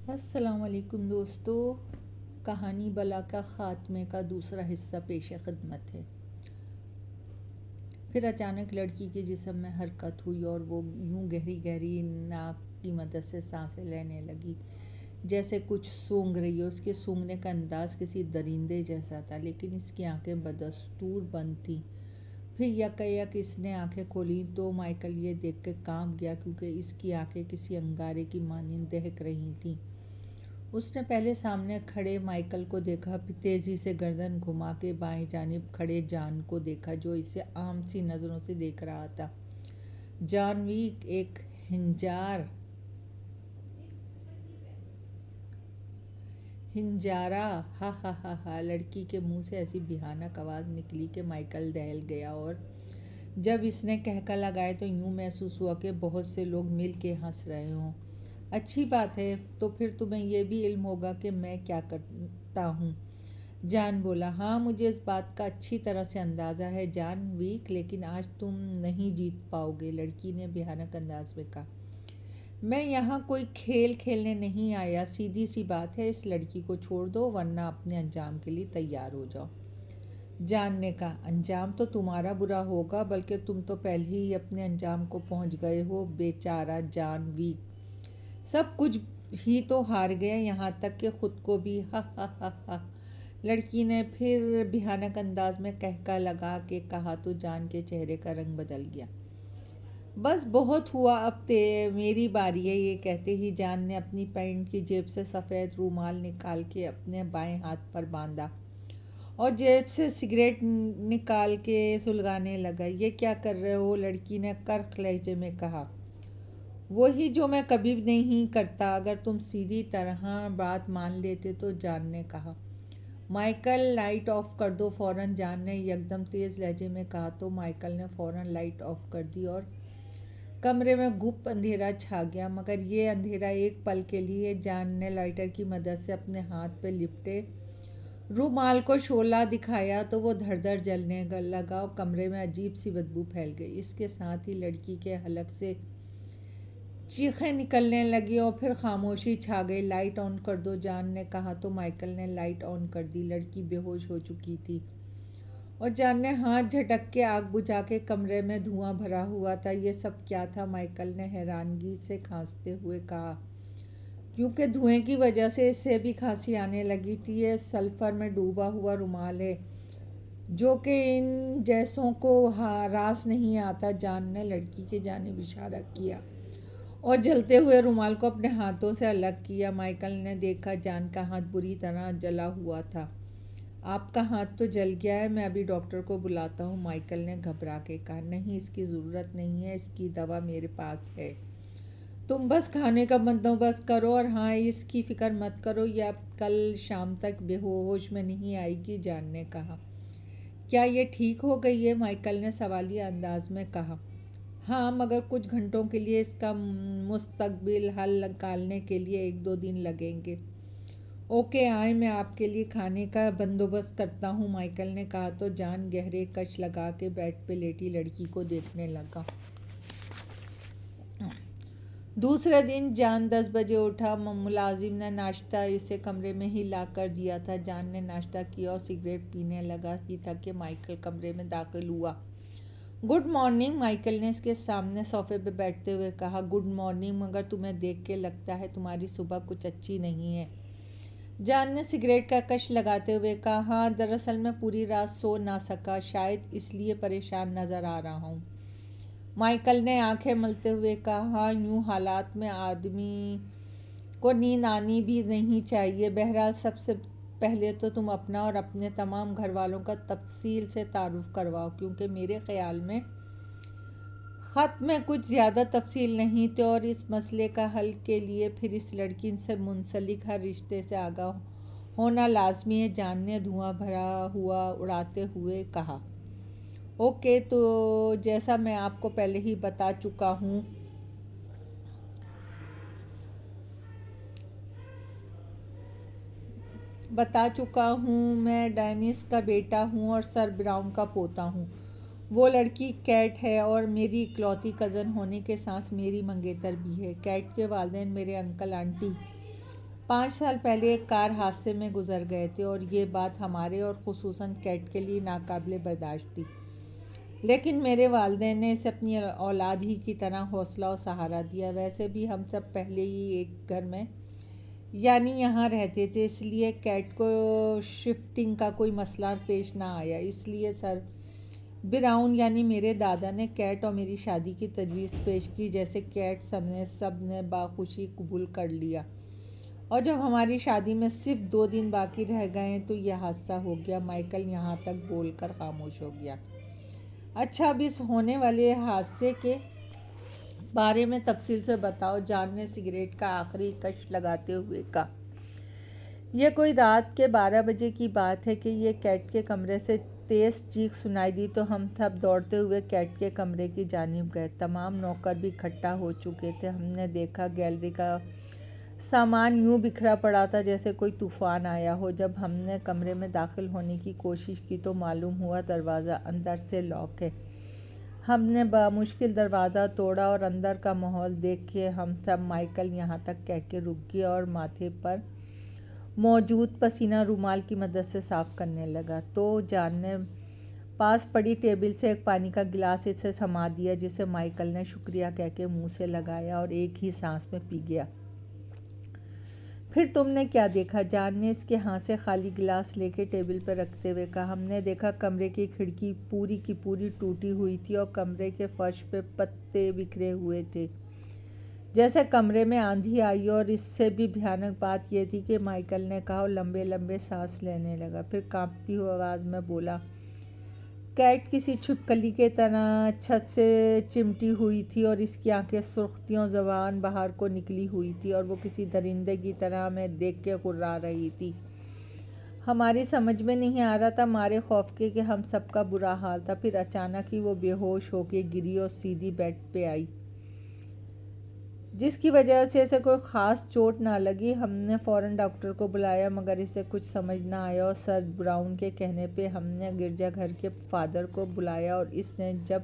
अस्सलाम वालेकुम दोस्तों। कहानी बला का ख़ात्मे का दूसरा हिस्सा पेश खिदमत है। फिर अचानक लड़की के जिस्म में हरकत हुई और वो यूं गहरी गहरी नाक की मदद से सांसें लेने लगी जैसे कुछ सूंघ रही हो। उसके सूंघने का अंदाज किसी दरिंदे जैसा था, लेकिन इसकी आंखें बदस्तूर बंद थीं। फिर यकायक इसने आंखें खोली तो माइकल ये देख के कांप गया, क्योंकि इसकी आंखें किसी अंगारे की मानिंद दहक रही थीं। उसने पहले सामने खड़े माइकल को देखा, फिर तेज़ी से गर्दन घुमा के बाएं जानिब खड़े जॉन को देखा, जो इसे आम सी नज़रों से देख रहा था। जॉन वीक एक हिंजारा हा हा हा हा। लड़की के मुंह से ऐसी भयानक आवाज़ निकली कि माइकल दहल गया, और जब इसने कहका लगाए तो यूं महसूस हुआ कि बहुत से लोग मिल के हंस रहे हों। अच्छी बात है, तो फिर तुम्हें यह भी इल्म होगा कि मैं क्या करता हूँ, जॉन बोला। हाँ, मुझे इस बात का अच्छी तरह से अंदाज़ा है जॉन वीक, लेकिन आज तुम नहीं जीत पाओगे, लड़की ने भयानक अंदाज में कहा। मैं यहाँ कोई खेल खेलने नहीं आया, सीधी सी बात है, इस लड़की को छोड़ दो वरना अपने अंजाम के लिए तैयार हो जाओ। जॉन ने कहा, अंजाम तो तुम्हारा बुरा होगा, बल्कि तुम तो पहले ही अपने अंजाम को पहुँच गए हो। बेचारा जॉन वीक सब कुछ ही तो हार गया, यहाँ तक कि खुद को भी। हा हा हा हा। लड़की ने फिर भयानक अंदाज में कहका लगा के कहा तो जॉन के चेहरे का रंग बदल गया। बस बहुत हुआ, अब मेरी बारी है। ये कहते ही जॉन ने अपनी पैंट की जेब से सफ़ेद रूमाल निकाल के अपने बाएं हाथ पर बांधा और जेब से सिगरेट निकाल के सुलगाने लगा। ये क्या कर रहे हो, लड़की ने कर्क लहजे में कहा। वही जो मैं कभी नहीं करता, अगर तुम सीधी तरह बात मान लेते तो, जॉन ने कहा। माइकल लाइट ऑफ कर दो फ़ौरन, जॉन ने एकदम तेज़ लहजे में कहा। तो माइकल ने फ़ौरन लाइट ऑफ कर दी और कमरे में गुप्त अंधेरा छा गया, मगर ये अंधेरा एक पल के लिए। जॉन ने लाइटर की मदद से अपने हाथ पे लिपटे रूमाल को शोला दिखाया तो वो धड़ धड़ जलने लगा और कमरे में अजीब सी बदबू फैल गई। इसके साथ ही लड़की के हलक से चीखें निकलने लगी और फिर खामोशी छा गई। लाइट ऑन कर दो, जॉन ने कहा तो माइकल ने लाइट ऑन कर दी। लड़की बेहोश हो चुकी थी और जॉन ने हाथ झटक के आग बुझा के कमरे में धुआं भरा हुआ था। ये सब क्या था, माइकल ने हैरानगी से खांसते हुए कहा, क्योंकि धुएं की वजह से इससे भी खांसी आने लगी थी। ये सल्फर में डूबा हुआ रुमाल है, जो कि इन जैसों को रास नहीं आता। जॉन ने लड़की के जानिब इशारा किया और जलते हुए रुमाल को अपने हाथों से अलग किया। माइकल ने देखा जॉन का हाथ बुरी तरह जला हुआ था। आपका हाथ तो जल गया है, मैं अभी डॉक्टर को बुलाता हूँ, माइकल ने घबरा के कहा। नहीं, इसकी ज़रूरत नहीं है, इसकी दवा मेरे पास है। तुम बस खाने का बंदोबस्त करो, और हाँ, इसकी फ़िक्र मत करो, यह अब कल शाम तक बेहोश में नहीं आएगी, जॉन ने कहा। क्या ये ठीक हो गई है, माइकल ने सवालिया अंदाज में कहा। हाँ, मगर कुछ घंटों के लिए इसका मुस्तकबिल हल निकालने के लिए 1-2 दिन लगेंगे। ओके, आए, मैं आपके लिए खाने का बंदोबस्त करता हूँ, माइकल ने कहा तो जॉन गहरे कश लगा के बेड पे लेटी लड़की को देखने लगा। दूसरे दिन जॉन 10 बजे उठा। मुलाजिम ने नाश्ता इसे कमरे में ही ला कर दिया था। जॉन ने नाश्ता किया और सिगरेट पीने लगा ही था कि माइकल कमरे में दाखिल हुआ। गुड मॉर्निंग, माइकल ने इसके सामने सोफे पे बैठते हुए कहा। गुड मॉर्निंग, मगर तुम्हें देख के लगता है तुम्हारी सुबह कुछ अच्छी नहीं है, जॉन ने सिगरेट का कश लगाते हुए कहा। हाँ, दरअसल मैं पूरी रात सो ना सका, शायद इसलिए परेशान नज़र आ रहा हूँ, माइकल ने आंखें मलते हुए कहा। यूं हालात में आदमी को नींद आनी भी नहीं चाहिए। बहरहाल, सबसे पहले तो तुम अपना और अपने तमाम घर वालों का तफसील से तारुफ करवाओ, क्योंकि मेरे ख्याल में ख़त में कुछ ज़्यादा तफसील नहीं थे, और इस मसले का हल के लिए फिर इस लड़की से मुंसलिक हर रिश्ते से आगाह होना लाजमी है, जॉन ने धुआं भरा हुआ उड़ाते हुए कहा। ओके, तो जैसा मैं आपको पहले ही बता चुका हूँ, मैं डेनिस का बेटा हूँ और सर ब्राउन का पोता हूँ। वो लड़की कैट है और मेरी इकलौती कज़न होने के साथ मेरी मंगेतर भी है। कैट के वालिदैन मेरे अंकल आंटी 5 साल पहले एक कार हादसे में गुजर गए थे और ये बात हमारे और खुसूसन कैट के लिए नाकाबिले बर्दाश्त थी। लेकिन मेरे वालिदैन ने इसे अपनी औलाद ही की तरह हौसला और सहारा दिया। वैसे भी हम सब पहले ही एक घर में यानी यहाँ रहते थे, इसलिए कैट को शिफ्टिंग का कोई मसला पेश ना आया। इसलिए सर ब्राउन यानी मेरे दादा ने कैट और मेरी शादी की तजवीज़ पेश की, जैसे कैट सब ने बाखुशी कबूल कर लिया। और जब हमारी शादी में सिर्फ 2 दिन बाकी रह गए तो यह हादसा हो गया। माइकल यहाँ तक बोलकर खामोश हो गया। अच्छा, अब इस होने वाले हादसे के बारे में तफसील से बताओ, जॉन ने सिगरेट का आखिरी कश लगाते हुए कहा। यह कोई रात के 12 बजे की बात है कि ये कैट के कमरे से तेज़ चीख सुनाई दी तो हम सब दौड़ते हुए कैट के कमरे की जानिब गए। तमाम नौकर भी इकट्ठा हो चुके थे। हमने देखा गैलरी का सामान यूं बिखरा पड़ा था जैसे कोई तूफान आया हो। जब हमने कमरे में दाखिल होने की कोशिश की तो मालूम हुआ दरवाज़ा अंदर से लॉक है। हमने बामुश्किल दरवाज़ा तोड़ा और अंदर का माहौल देख के हम सब माइकल यहाँ तक कह के रुक गया और माथे पर मौजूद पसीना रुमाल की मदद से साफ़ करने लगा। तो जॉन ने पास पड़ी टेबल से एक पानी का गिलास इसे थमा दिया, जिसे माइकल ने शुक्रिया कह के मुँह से लगाया और एक ही सांस में पी गया। फिर तुमने क्या देखा? जॉन ने इसके हाथ से खाली गिलास लेके टेबल पर रखते हुए कहा। हमने देखा कमरे की खिड़की पूरी की पूरी टूटी हुई थी और कमरे के फर्श पे पत्ते बिखरे हुए थे, जैसे कमरे में आंधी आई। और इससे भी भयानक बात यह थी कि माइकल ने कहा और लंबे लंबे सांस लेने लगा। फिर कांपती हुई आवाज़ में बोला, कैट किसी छिपकली के तरह छत से चिमटी हुई थी और इसकी आंखें सुर्ख थीं और ज़बान बाहर को निकली हुई थी और वो किसी दरिंदे की तरह हमें देख के गुर्रा रही थी। हमारी समझ में नहीं आ रहा था, मारे खौफ के कि हम सबका बुरा हाल था। फिर अचानक ही वो बेहोश होके गिरी और सीधी बेड पे आई, जिसकी वजह से इसे कोई ख़ास चोट ना लगी। हमने फ़ौरन डॉक्टर को बुलाया, मगर इसे कुछ समझ ना आया और सर ब्राउन के कहने पे हमने गिरजाघर के फादर को बुलाया और इसने जब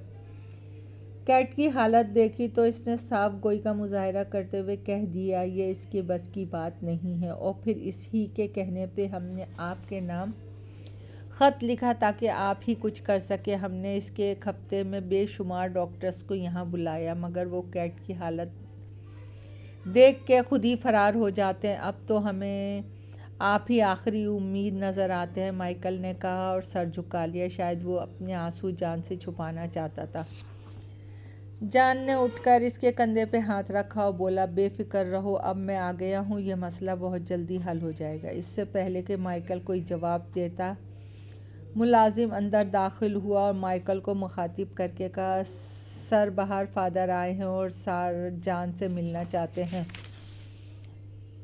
कैट की हालत देखी तो इसने साफ गोई का मुजाहरा करते हुए कह दिया, ये इसके बस की बात नहीं है। और फिर इसी के कहने पे हमने आपके नाम ख़त लिखा ताकि आप ही कुछ कर सके। हमने इसके एक हफ्ते में बेशुमार डॉक्टर्स को यहाँ बुलाया, मगर वो कैट की हालत देख के खुद ही फरार हो जाते हैं। अब तो हमें आप ही आखिरी उम्मीद नज़र आते हैं, माइकल ने कहा और सर झुका लिया। शायद वो अपने आंसू जान से छुपाना चाहता था। जॉन ने उठकर इसके कंधे पे हाथ रखा और बोला, बेफिक्र रहो, अब मैं आ गया हूँ, यह मसला बहुत जल्दी हल हो जाएगा। इससे पहले कि माइकल कोई जवाब देता, मुलाजिम अंदर दाखिल हुआ और माइकल को मुखातिब करके कहा, सर बाहर फादर आए हैं और सर जॉन से मिलना चाहते हैं।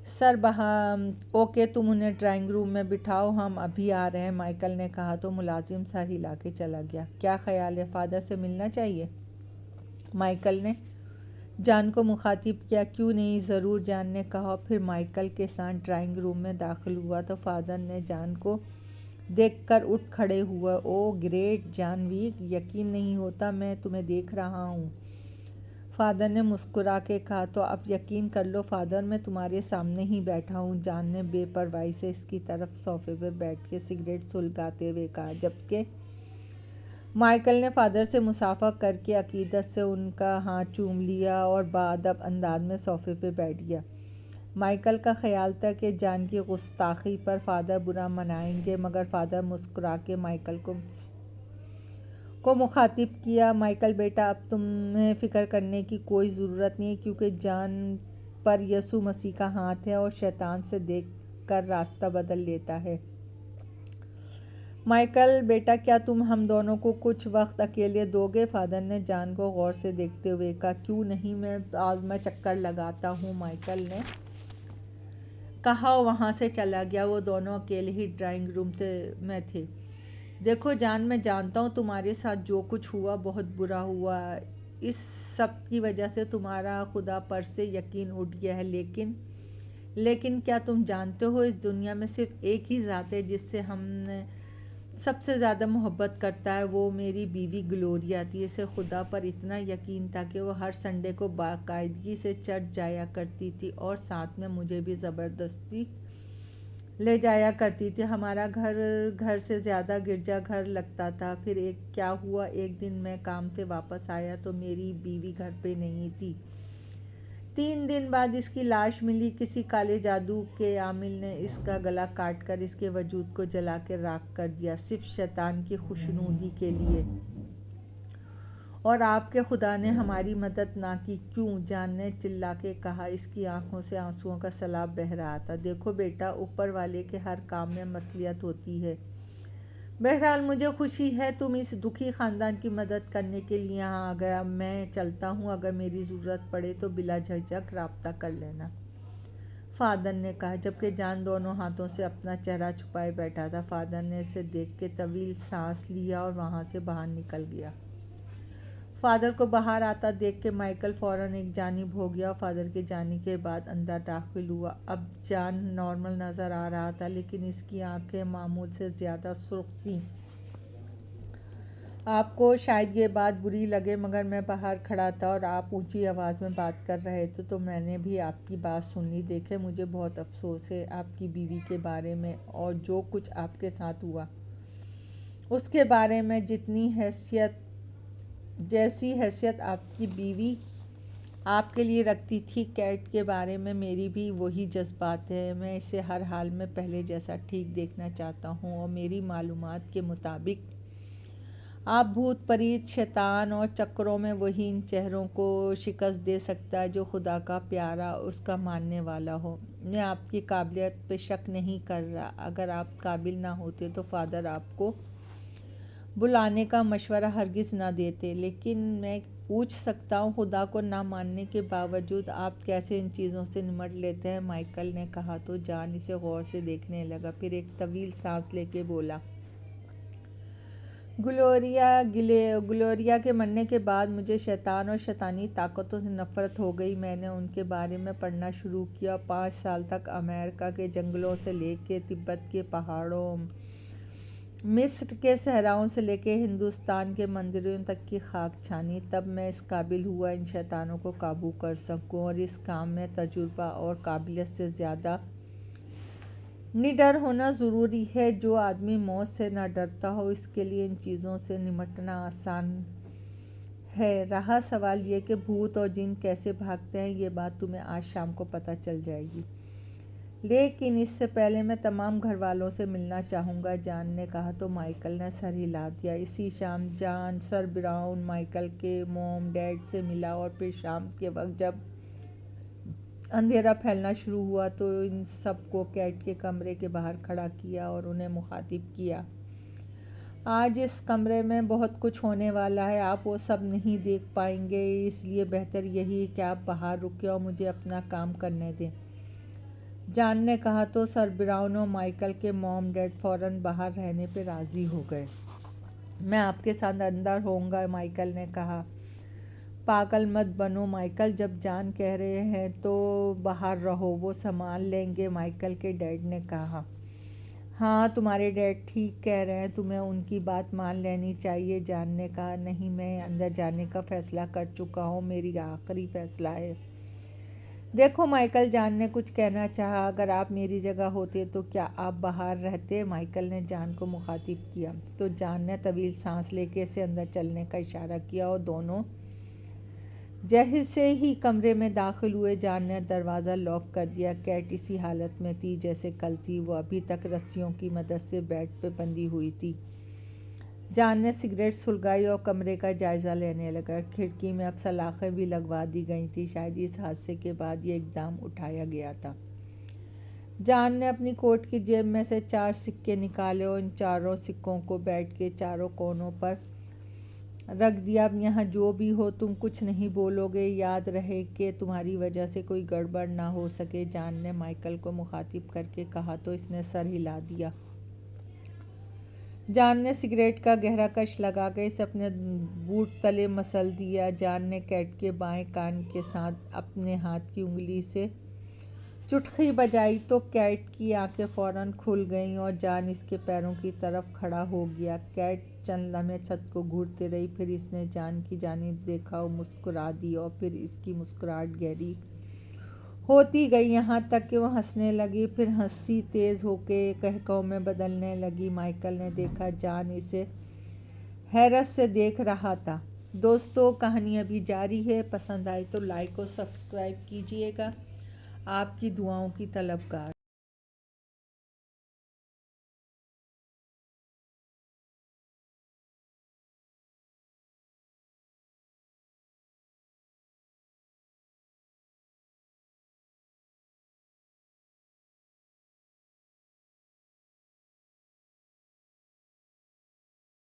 सर बाहर, ओके, तुम उन्हें ड्राइंग रूम में बिठाओ, हम अभी आ रहे हैं, माइकल ने कहा तो मुलाजिम सर हिला के चला गया। क्या ख्याल है, फादर से मिलना चाहिए? माइकल ने जॉन को मुखातिब किया। क्यों नहीं, ज़रूर, जॉन ने कहा। फिर माइकल के साथ ड्राइंग रूम में दाखिल हुआ तो फादर ने जॉन को देखकर उठ खड़े हुआ। ओ ग्रेट जानवी, यकीन नहीं होता मैं तुम्हें देख रहा हूँ, फादर ने मुस्कुरा के कहा। तो अब यकीन कर लो फादर, मैं तुम्हारे सामने ही बैठा हूँ, जॉन ने बेपरवाही से इसकी तरफ सोफे पे बैठ के सिगरेट सुलगाते हुए कहा, जबकि माइकल ने फादर से मुसाफा करके अकीदत से उनका हाथ चूम लिया और बाअदब अंदाज में सोफे पे बैठ गया। माइकल का ख्याल था कि जॉन की गुस्ताखी पर फादर बुरा मनाएंगे, मगर फादर मुस्कुरा के माइकल को मुखातिब किया। माइकल बेटा, अब तुम्हें फ़िक्र करने की कोई ज़रूरत नहीं, क्योंकि जॉन पर यसु मसीह का हाथ है और शैतान से देख कर रास्ता बदल लेता है। माइकल बेटा, क्या तुम हम दोनों को कुछ वक्त अकेले दोगे? फादर ने जॉन को गौर से देखते हुए कहा। क्यों नहीं, मैं चक्कर लगाता हूँ, माइकल ने कहा। वहाँ से चला गया। वो दोनों अकेले ही ड्राइंग रूम में थे। देखो जॉन, मैं जानता हूँ तुम्हारे साथ जो कुछ हुआ बहुत बुरा हुआ। इस सब की वजह से तुम्हारा खुदा पर से यकीन उठ गया है, लेकिन क्या तुम जानते हो, इस दुनिया में सिर्फ एक ही ज़ात है जिससे सबसे ज़्यादा मोहब्बत करता है वो मेरी बीवी ग्लोरिया थी। इसे खुदा पर इतना यकीन था कि वो हर संडे को बाकायदगी से चर्च जाया करती थी और साथ में मुझे भी ज़बरदस्ती ले जाया करती थी। हमारा घर से ज़्यादा गिरजाघर लगता था। फिर क्या हुआ, एक दिन मैं काम से वापस आया तो मेरी बीवी घर पे नहीं थी। 3 दिन बाद इसकी लाश मिली। किसी काले जादू के आमिल ने इसका गला काट कर इसके वजूद को जला के राख कर दिया, सिर्फ शैतान की खुशनुदी के लिए। और आपके खुदा ने हमारी मदद ना की क्यों? जान ने चिल्ला के कहा। इसकी आंखों से आंसुओं का सैलाब बह रहा था। देखो बेटा, ऊपर वाले के हर काम में मसलियत होती है। बहरहाल मुझे खुशी है तुम इस दुखी ख़ानदान की मदद करने के लिए यहाँ आ गया। मैं चलता हूँ, अगर मेरी ज़रूरत पड़े तो बिला झिझक रब्ता कर लेना, फादर ने कहा, जबकि जान दोनों हाथों से अपना चेहरा छुपाए बैठा था। फादर ने इसे देख के तवील सांस लिया और वहाँ से बाहर निकल गया। फादर को बाहर आता देख के माइकल फ़ौरन एक जानिब हो गया और फादर के जाने के बाद अंदर दाखिल हुआ। अब जान नॉर्मल नज़र आ रहा था, लेकिन इसकी आंखें मामूल से ज़्यादा सुर्ख थीं। आपको शायद ये बात बुरी लगे, मगर मैं बाहर खड़ा था और आप ऊंची आवाज़ में बात कर रहे थे तो मैंने भी आपकी बात सुन ली। देखे, मुझे बहुत अफसोस है आपकी बीवी के बारे में और जो कुछ आपके साथ हुआ उसके बारे में। जैसी हैसियत आपकी बीवी आपके लिए रखती थी, कैट के बारे में मेरी भी वही जज्बात है। मैं इसे हर हाल में पहले जैसा ठीक देखना चाहता हूँ और मेरी मालूमात के मुताबिक आप भूत प्रेत शैतान और चक्रों में वही इन चेहरों को शिकस्त दे सकता है जो खुदा का प्यारा उसका मानने वाला हो। मैं आपकी काबिलियत पे शक नहीं कर रहा। अगर आप काबिल ना होते तो फादर आपको बुलाने का मशवरा हरगिज़ ना देते। लेकिन मैं पूछ सकता हूँ, खुदा को ना मानने के बावजूद आप कैसे इन चीज़ों से निमट लेते हैं? माइकल ने कहा तो जान इसे गौर से देखने लगा। फिर एक तवील सांस लेके बोला, ग्लोरिया के मरने के बाद मुझे शैतान और शैतानी ताकतों से नफ़रत हो गई। मैंने उनके बारे में पढ़ना शुरू किया। 5 साल तक अमेरिका के जंगलों से लेके तिब्बत के पहाड़ों, मिस्र के सहराओं से लेके हिंदुस्तान के मंदिरों तक की खाक छानी। तब मैं इस काबिल हुआ इन शैतानों को काबू कर सकूं और इस काम में तजुर्बा और काबिलियत से ज़्यादा निडर होना ज़रूरी है। जो आदमी मौत से ना डरता हो, इसके लिए इन चीज़ों से निमटना आसान है। रहा सवाल ये कि भूत और जिन कैसे भागते हैं, ये बात तुम्हें आज शाम को पता चल जाएगी। लेकिन इससे पहले मैं तमाम घर वालों से मिलना चाहूँगा, जान ने कहा तो माइकल ने सर हिला दिया। इसी शाम जान सर ब्राउन, माइकल के मॉम डैड से मिला और फिर शाम के वक्त जब अंधेरा फैलना शुरू हुआ तो इन सबको कैट के कमरे के बाहर खड़ा किया और उन्हें मुखातिब किया। आज इस कमरे में बहुत कुछ होने वाला है, आप वो सब नहीं देख पाएंगे, इसलिए बेहतर यही है कि आप बाहर रुके और मुझे अपना काम करने दें, जान ने कहा तो सर ब्राउन और माइकल के मॉम डैड फ़ौरन बाहर रहने पर राज़ी हो गए। मैं आपके साथ अंदर होऊंगा, माइकल ने कहा। पागल मत बनो माइकल, जब जान कह रहे हैं तो बाहर रहो, वो संभाल लेंगे, माइकल के डैड ने कहा। हाँ, तुम्हारे डैड ठीक कह रहे हैं, तुम्हें उनकी बात मान लेनी चाहिए, जान ने कहा। नहीं, मैं अंदर जाने का फ़ैसला कर चुका हूँ, मेरी आखिरी फ़ैसला है। देखो माइकल, जान ने कुछ कहना चाहा। अगर आप मेरी जगह होते तो क्या आप बाहर रहते? माइकल ने जान को मुखातिब किया तो जान ने तवील सांस लेके इसे अंदर चलने का इशारा किया और दोनों जैसे ही कमरे में दाखिल हुए, जान ने दरवाज़ा लॉक कर दिया। कैट इसी हालत में थी जैसे कल थी। वो अभी तक रस्सियों की मदद से बेड पे बंधी हुई थी। जान ने सिगरेट सुलगाई और कमरे का जायज़ा लेने लगा। खिड़की में अब सलाखें भी लगवा दी गई थी। शायद इस हादसे के बाद ये एकदम उठाया गया था। जान ने अपनी कोट की जेब में से 4 सिक्के निकाले और इन चारों सिक्कों को बेड के चारों कोनों पर रख दिया। अब यहाँ जो भी हो तुम कुछ नहीं बोलोगे, याद रहे कि तुम्हारी वजह से कोई गड़बड़ ना हो सके, जान ने माइकल को मुखातिब करके कहा तो इसने सर हिला दिया। जान ने सिगरेट का गहरा कश लगा के इसे अपने बूट तले मसल दिया। जान ने कैट के बाएं कान के साथ अपने हाथ की उंगली से चुटकी बजाई तो कैट की आंखें फौरन खुल गईं और जान इसके पैरों की तरफ खड़ा हो गया। कैट चंद लम्हे छत को घूरती रही, फिर इसने जान की जानिब देखा और मुस्कुरा दी, और फिर इसकी मुस्कुराहट गहरी होती गई, यहाँ तक कि वह हंसने लगी। फिर हंसी तेज होके कहकाओं में बदलने लगी। माइकल ने देखा जान इसे हैरत से देख रहा था। दोस्तों, कहानी अभी जारी है। पसंद आए तो लाइक और सब्सक्राइब कीजिएगा। आपकी दुआओं की तलबगार।